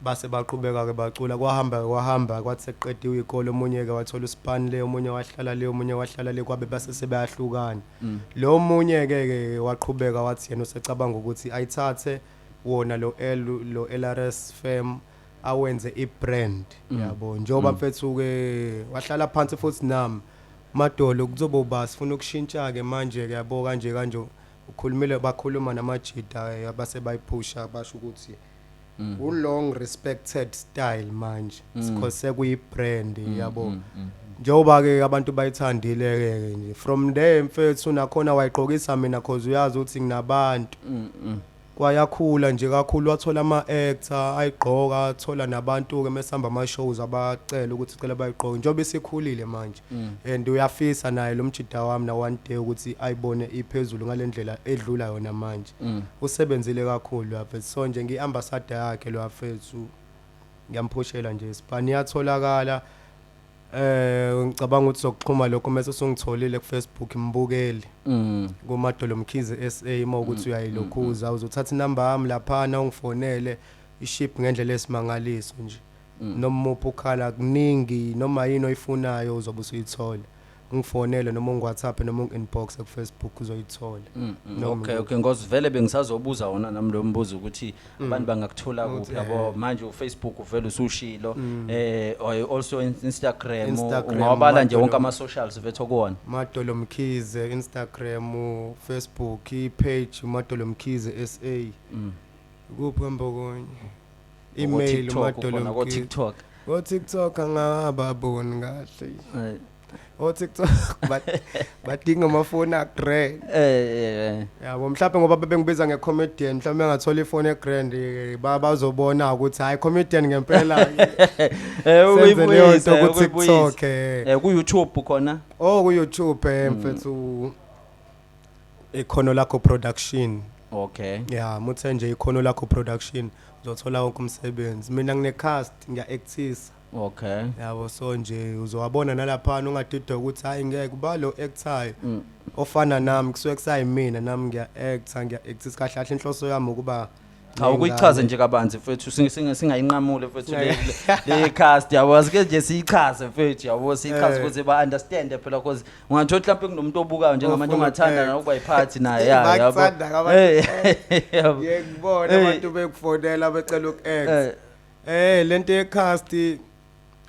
base baqhubeka ke bacula kwahamba kwathi seqediwe ikole omunye ke wathola uSpan le omunye wahlala le kwabe base sebayahlukana lo munye ke waqhubeka wathi yena usecabanga ukuthi ayithathe wona lo LRS firm awenze ibrand yabo njoba mfethu ke wahlala phansi futhi nami Madolo kuzoba basifuna ukushintsha ke manje ke yabo kanje ukhulumile bakhuluma namajida abase bayiphusha basho ukuthi long respected style manje because sekuyibrand yabo njoba ke abantu bayithandile ke nje from there mfethu nakhona wayiqokisa mina cause uyazi ukuthi nginabantu kwayakhula nje kakhulu wathola ama-actor ayigqoka athola nabantu ke mesihamba ama-shows abacela ukuthi cela bayiqoke njengoba isikhulile manje and uyafisa naye lo mjida wami na one day ukuthi ayibone iphezulu ngalendlela edlula yona manje usebenzile kakhulu lapha so nje ngiambassador yakhe lo afethu ngiyamphushela nje isipani yatholakala ngicabanga ukuthi sokuxhuma lokho mase songitholile ku Facebook imbukeli kuMadolo Mkhize SA uma ukuthi uyayilokhuza uzothatha inamba yami lapha na ungifonele iship ngendlela esimangaliso nje noma upokhala kuningi noma yini oyifunayo uzobe usuyithola ngifonele noma ngi-WhatsApp noma ngi-inbox ku Facebook uzoyithola. Okay ngoze vele bengisazobuza wona nami lo mbuzo ukuthi abantu bangakuthola kuphi yabo manje uFacebook uvela usushilo also Instagram ungawabala nje wonke ama socials vetho kuwona Madolo Mkhize Instagram Facebook i-page Madolo Mkhize SA kuphi ambokonye email Madolo Mkhize TikTok TikTok angababoni kahle TikTok badinga amafoni agrand yabo mhlawumbe ngoba bengibiza ngecomedian mhlawumbe engathola ifoni egrand bazobona ukuthi hayi comedian ngempela uyibuyisa ku TikTok ku YouTube khona ku YouTube mfethu Ikhono Lakho production okay muthe nje Ikhono Lakho production uzothola wonke umsebenzi mina ngine cast ngiya-actisa okay yabo so nje uzowabona nalapha ungadidwa ukuthi hayi ngeke kuba lo actor ofana nami kusuke kusayimina nami ngiya-actisa kahle kahle inhloso yami ukuba awukuyichaze nje kabanzi mfethu singayinqamule mfethu le cast yabo asike nje siyichaze mfethu yabo siyichaze ukuze ba understand phela because ungathola mhlawumbe kunomuntu obukayo njengamanje ongathanda nokuba yiphathi naye yabo ngiyekubona abantu bekufonela becela uku-act lento ye-cast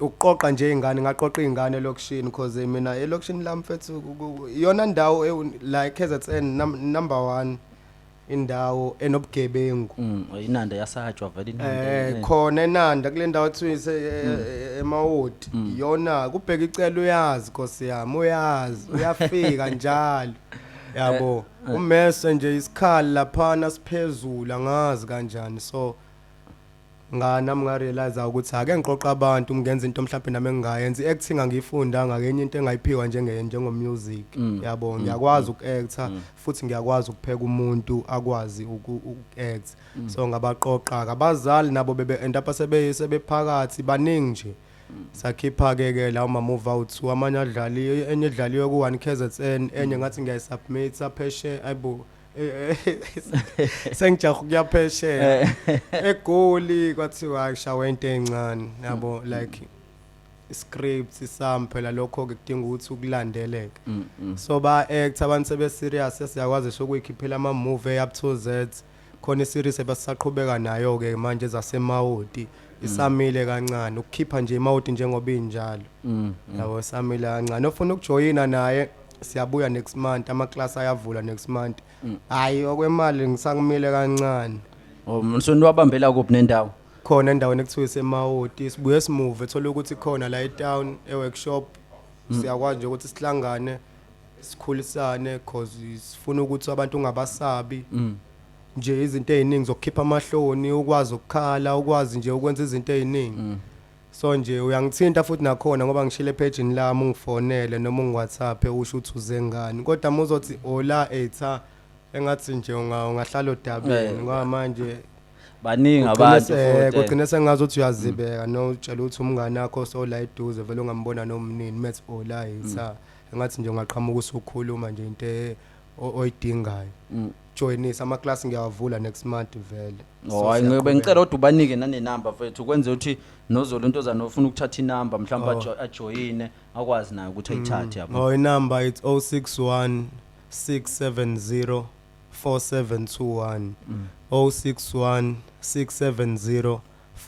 ukuqoqa nje ingane ngaqoqa ingane elokushini because mina elokushini la mfethu iyona ndawo la KZN number 1 indawo enobugebengu inanda yasahajwa vele inanda khona enanda kule ndawo ethu emawodi iyona kubheka icelo uyazi Nkosi yami uyazi uyafika njalo yabo umese nje isikhala lapha siphezulu angazi kanjani so nami ngarealize ukuthi ake ngiqoqa abantu ngenza into mhlawumbe nami engayenzi acting angiyifundanga ngenye into engayiphiwa njengomusic yabo ngiyakwazi uku-acta futhi ngiyakwazi ukupheka umuntu akwazi uku-act so ngabaqoqa abazali nabo end up sebephakathi baningi nje sakhipha ke lawo ma move out amanye adlali enye edlaliwe ku1 KZN enye ngathi ngiyayisubmit sapheshe ayibo sengijaha kuyapheshe egoli kwathiwa ayishawe into encane yabo like script sample lokho ke kudinga ukuthi ukulandeleke so ba act abantu sebe serious siyakwazi ukuyikhiphela ama movie up to Z khona iseries ebasaqhubeka nayo ke manje zasemawodi isamile kancane ukukhipha nje imawodi njengoba injalo yabo samile kancane ofuna ukujoyina naye siyabuya next month ama class ayavula next month hayi okwemali ngisakumile kancane msoni wabambela kuphi nendawo khona endaweni ekuthiwa isemawodi sibuye simove ethola ukuthi khona la e-town e-workshop siyakwazi nje ukuthi sihlangane sikhulisane because sifuna ukuthi abantu ungabasabi nje izinto eziningi zokukhipha amahloni ukwazi ukukhala ukwazi nje ukwenza izinto eziningi so nje uyangithinta futhi nakhona ngoba ngishile page lami ungifonele noma ungi-WhatsApp usho ukuthi uze ngani kodwa muzothi ola etha engathi nje ungahlala odabeni ngoba manje baningi abantu futhi kugcina sengazi ukuthi uyazibeka no utshela ukuthi umngane wakho so la eduze vele ungambona nomnini methi ola etha engathi nje ungaqhamuka usukhuluma nje into oyidingayo joinisa ama class ngiyawavula next month vele hayi ngicela kodwa ubanike nane number mfethu kwenze ukuthi nozolo intozana ofuna ukuthatha inamba mhlawumbe ajoyine akwazi nayo ukuthi ayithathe yabo inamba it's 061 670 4721 061 670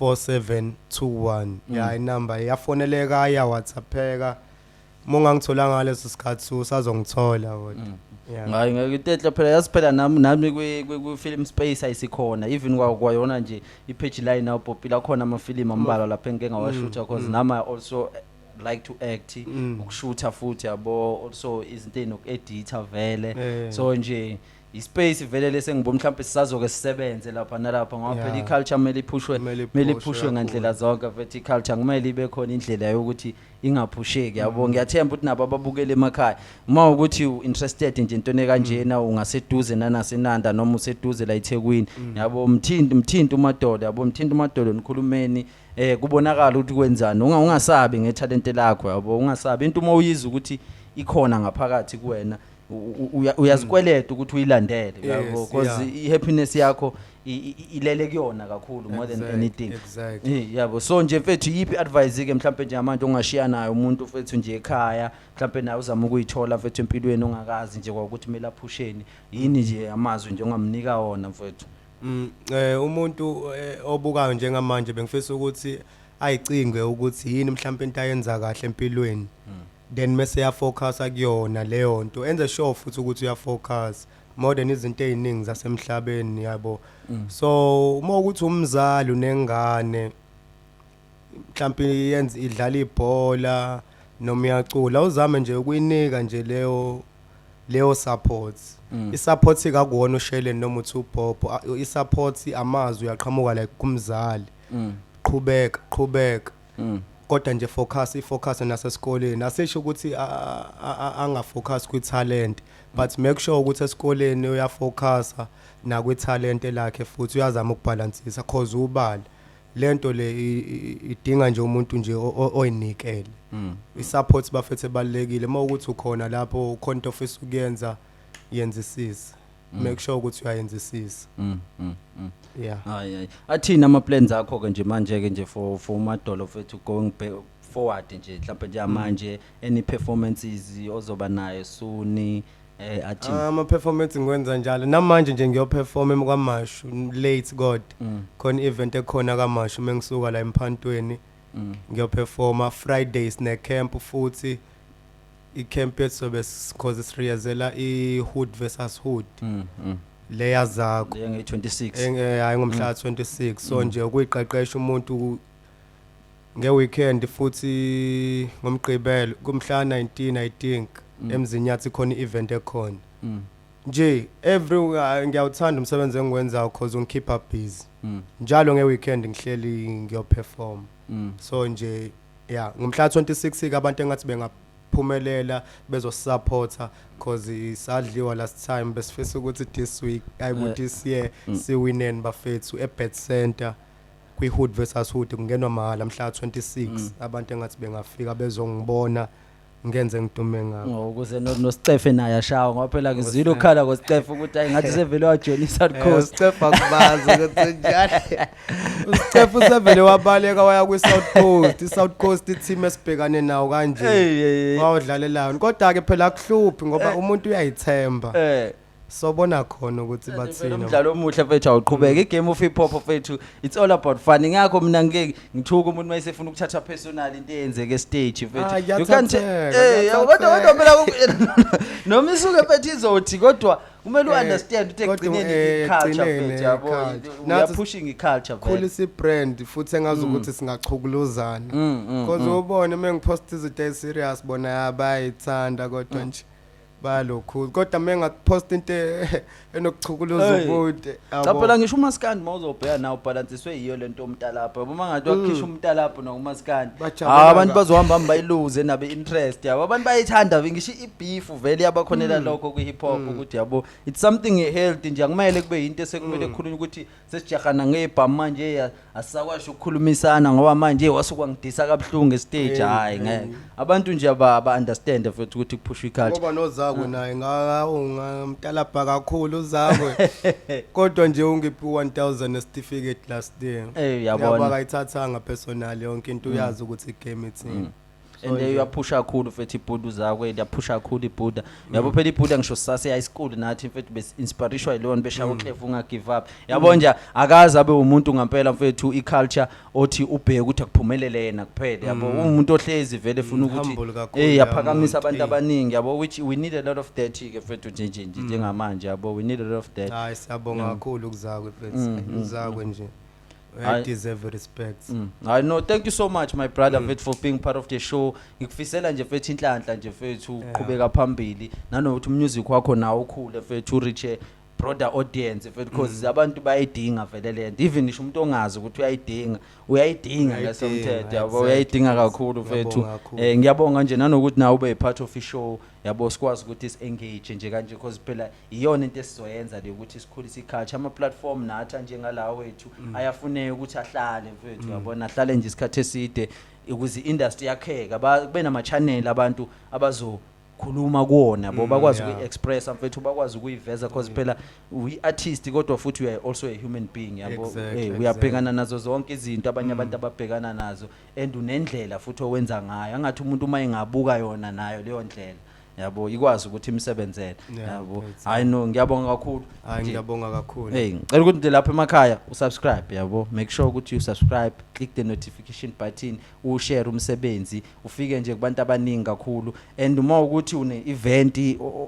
4721 ya inamba yafoneleka ya WhatsAppeka mongangithola ngaleso sikhathi usazongithola kodwa hayi ngeke phela yasiphela nami kwi film space ayisikhona even kwayona nje ipage line na Upopile khona ama film ambala lapha engeke ngawashootha because nama also like to act ukushootha futhi yabo also izinto enokuedita vele so nje ispace vele lesengibona mhlawumbe sisazoke sisebenze lapha nalapha ngoba phela iculture mele ipushwe ngandlela zonke verticulture kumele ibe khona indlela yokuthi ingaphusheki yabo ngiyathemba ukuthi nabo ababukele emakhaya uma ukuthi interested nje into kanjena ungaseduze nanasenanda noma useduze la eThekwini yabo mthinta uMadolo yabo mthinta uMadolo nikhulumeni kubonakala ukuthi kwenzani ungasabi ngetalent lakho yabo ungasabi into uma uyiza ukuthi ikhona ngaphakathi kuwena uyazikweleta ukuthi uyilandele Yes, yabo because ihappiness yakho ilele kuyona kakhulu more than anything. Exactly. Yabo so nje mfethu yipi advice ke mhlambe nje amanje ongashiya nayo umuntu mfethu nje ekhaya mhlambe naye uzama ukuyithola mfethu empilweni ongakazi nje kwakuthi kumele aphusheni yini nje amazwi nje ongamnika wona mfethu. Umuntu obukayo njengamanje bengifisa ukuthi ayicinge ukuthi yini mhlambe into ayenza kahle empilweni then mase ya focus akuyona leyo nto enze sure futhi ukuthi uya focus more than izinto eziningi zasemhlabeni yabo. So uma ukuthi umzali unengane mhlambe yenza idlala ibhola noma iyacula uzame nje ukuyinika nje leyo support. I-support ikakuwona uShelen noma uthi uBobo i-support amazwi uyaqhamuka like kumzali qhubeka kodwa nje focus nasesikoleni asisho ukuthi angafocus kwi-talent but make sure ukuthi esikoleni uyafocus na kwi-talent lakhe futhi uyazama ukubalansisa cause ubala lento le idinga nje umuntu nje oyinikele. I-support bafethe balekile uma ukuthi ukhona lapho ukhona into ofisa ukuyenza yenzisisa make sure ukuthi uyayenzisisa. Yeah. Hayi athina ama plans akho ke nje manje ke nje for Madolo fethu going forward nje mhlawumbe nje manje any performances ozoba nayo soon athi ama performance ngikwenza njalo namanje nje ngiyoperform emkaMashu late god khona event ekhona kaMashu mengisuka la eMphantweni ngiyoperforma Fridays ne camp futhi i-camp yetsobe cause siriyazela i-hood versus hood leya zakho nge-26 hayi ngomhla 26 so nje ukuyiqeqesha umuntu ngeweekend futhi ngomgqibelo kumhla 19 I think emzinyathi khona i-event ekhona nje ngiyawuthanda umsebenzi engikwenzayo cause ungikhipha busy njalo ngeweekend ngihleli ngiyoperform so nje ngomhla 26 ke abantu engathi bengaphumelela bezosupporta cause isadliwa last time besifisa ukuthi this week this year siwinen bafethu eBet Center kwi-hood versus hood kungenwa mahala mhla 26 abantu engathi bengafika bezongibona ngenze ngidume ngakho ukuze noStefe naye ashawa ngoba phela ngizile ukhala ngoStefe ukuthi ayingathi sevele wajoin iSouth Coast. uStefe akubazi ukuthi njalo uStefe usevele wabaleka waya kwiSouth Coast iSouth Coast team esibhekane nawo kanje wawudlalelayo kodwa ke phela akuhluphi ngoba umuntu uyayithemba sobona khona ukuthi bathina umdlalo omuhle mfethu awuqhubeka igame of hip hop mfethu it's all about fun ngakho mina ngeke ngithuka umuntu mayesefuna ukuthatha personal into eyenzeke stage mfethu you can't kodwa phela noma isuke mfethu izothi kodwa kumele uunderstand ukuthi ekugcineni iculture mfethu yabo we pushing iculture khulisa ibrand futhi engazi ukuthi singachukuluzana because ubone mengipost izinto serious bona yabayithanda kodwa nje balokhu kodwa mengapost into enokuchukuluza ubude cha phela ngisho uMaskandi mawuzobheka nawo balansiswe yiyo lento umntalapha uma ngathi wakhisha umntalapha nokuMaskandi abantu bazohamba bayiluze nabe interest yabo abantu bayithanda ngisho ibeef vele yabakhonela lokho kwi hip hop ukuthi yabo it's something healthy nje akumele kube into esekumele ukukhulunywa ukuthi sesijahana ngebhamu manje asisakwashi ukukhulumisana ngoba manje wasuka ngidisa kabuhlungu estage hayi ngeke abantu nje aba understand futhi ukuthi kuphushwa iculture ngoba nozakwe naye ngamntalapha kakhulu uzakwe kodwa nje ungiphi 1000 certificate last day yabona akayithathanga personal yonke into uyazi ukuthi igame ithini and uyapusha kakhulu mfethu ibhudu zakwe uyapusha kakhulu ibhuda yabo phela ibhuda ngisho sase high school nathi mfethu bes inspiration yilona beshaya uClef unga give up yabo nje akazi abe umuntu ngampela mfethu iculture othi ubheke ukuthi akuphumelele yena kuphela yabo umuntu ohlezi vele efuna ukuthi yaphakamisa abantu abaningi yabo which we need a lot of that ke mfethu nje njengamanje yabo we need a lot of that hayi siyabonga kakhulu kuzakwe mfethu uzakwe nje I deserve respect. I know. Thank you so much, my brother, for being part of the show. Ngikufisela nje mfethu inhlanhla nje mfethu uqhubeka phambili. Nanokuthi music wakho nawo ukhule mfethu reach broader audience because abantu bayidinga vele lento. Even ngisho umuntu ongazi ukuthi uyayidinga ngesomthetho yabo uyayidinga kakhulu mfethu. Ngiyabonga nje nanokuthi nawe ube part of the show. Yabo sikwazi ukuthi engage nje kanje because phela iyona into esizoyenza le ukuthi sikhulise iculture ama platform nathi njengalawo wethu ayafuneka ukuthi ahlale mfethu yabona ahlale nje isikhathi eside ukuze industry yakheka kube nama channel abantu ukuyikhuluma kuona yabo bakwazi yeah. ukuyi-express mfethu bakwazi ukuyiveza because phela we-artist kodwa futhi we are also a human being yabo Exactly, uyabhekana nazo zonke izinto abanye abantu ababhekana nazo and unendlela futhi owenza ngayo angathi umuntu uma engabuka yona nayo leyo ndlela yabo ikwazi ukuthi imsebenzele yabo hayi no ngiyabonga kakhulu hayi ngiyabonga kakhulu ngicela ukuthi lapha emakhaya usubscribe yabo make sure ukuthi you subscribe click the notification button ushare umsebenzi ufike nje kubantu abaningi kakhulu and uma ukuthi une event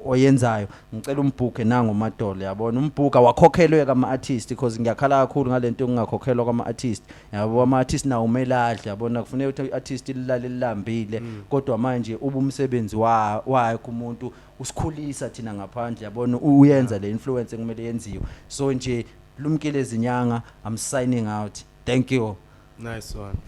oyenzayo ngicela umbhuke nango Madolo yabona umbhuka wakhokhelwe kama artist because ngiyakhala kakhulu ngalento engakhokhelwa kama artist yabo ama artist nawo umeladla yabona kufanele ukuthi artist ilale lilambile kodwa manje ubumsebenzi wayo kumuntu usikhulisa thina ngaphandle yabona uyenza le influence ekumele yenziwe so nje Mkhize Zinyanga I'm signing out thank you nice one